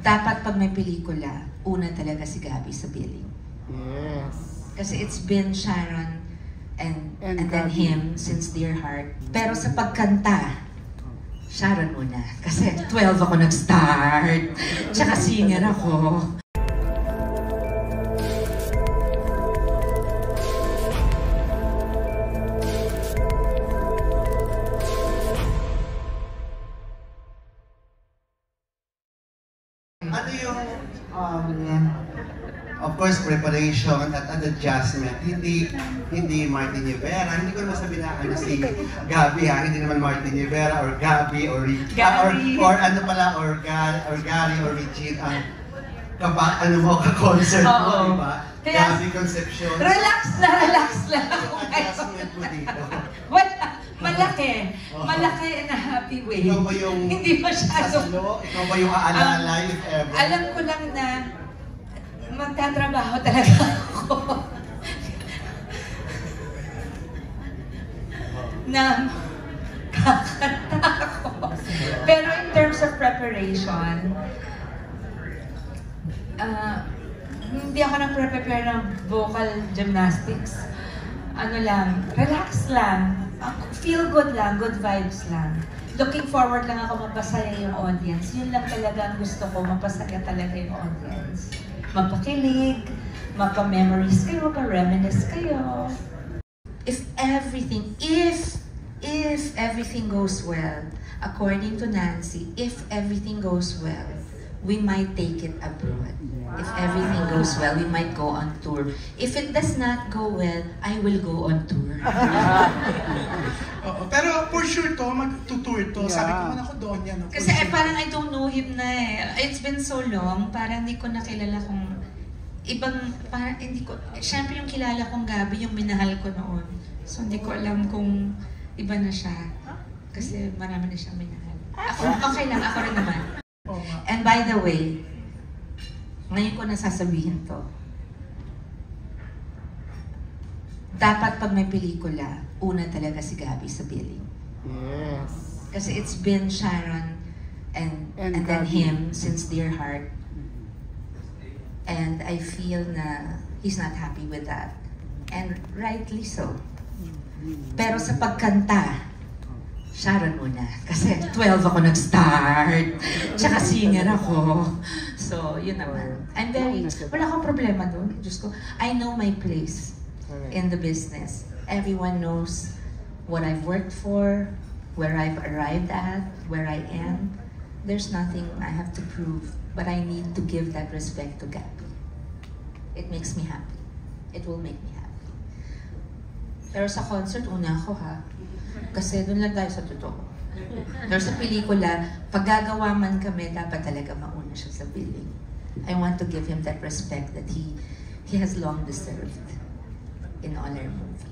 dapat pag may pelikula, una talaga si Gabby sa billing. Yes. Kasi it's been Sharon and then him since Dear Heart. Pero sa pagkanta, Sharon muna. Kasi 12 ako nag-start. Tsaka singer ako. Ano yung, of course, preparation at adjustment, hindi Martin Rivera, hindi ko naman sabihin na si Gabby ha, hindi naman Martin Rivera or Gabby or ano pala, or Gary or Regine ang ka-concert mo, di ba? Gabby Concepcion. Relax lang. Adjustment mo dito. Malaki na happy way. Ikaw ba yung hindi masyado. Ikaw ba yung aalala if ever? Alam ko lang na magtatrabaho talaga ako. Na kakanta ako. Pero in terms of preparation, hindi ako nag-prepare ng vocal gymnastics. Ano lang, relax lang. Feel good lang, good vibes lang. Looking forward lang ako mapasaya yung audience. Yun lang talaga ang gusto ko, mapasaya talaga yung audience. Mapakilig, mapa-memories kayo, mapa-reminisce kayo. If everything goes well, according to Nancy, if everything goes well, we might take it abroad. If everything goes well, we might go on tour. If it does not go well, I will go on tour. Pero for sure to, mag-tour to. Sabi ko man ako doon yan. No? Kasi parang I don't know him na eh. It's been so long, parang hindi ko nakilala kung ibang, parang hindi ko, syempre yung kilala kong Gabby, yung minahal ko noon. So hindi ko alam kung iba na siya. Kasi marami na siyang minahal. Ako, okay lang, ako rin naman. And by the way, ngayon ko nasasabihin to. Dapat pag may pelikula, una talaga si Gabby sa billing. Yes. Kasi it's been Sharon and then him since Dear Heart. And I feel na he's not happy with that. And rightly so. Pero sa pagkanta, Sharon muna. Kasi 12 ako nag-start. Tsaka singer ako. So, yun naman. Wala akong problema doon. Diyos ko, I know my place in the business. Everyone knows what I've worked for, where I've arrived at, where I am. There's nothing I have to prove, but I need to give that respect to Gabby. It makes me happy. It will make me happy. Pero sa concert, una ako ha. Kasi doon lang tayo sa totoo. Pero sa pelikula, pag gagawa man kami, dapat talaga mauna siya sa billing. I want to give him that respect that he has long deserved in all our movies.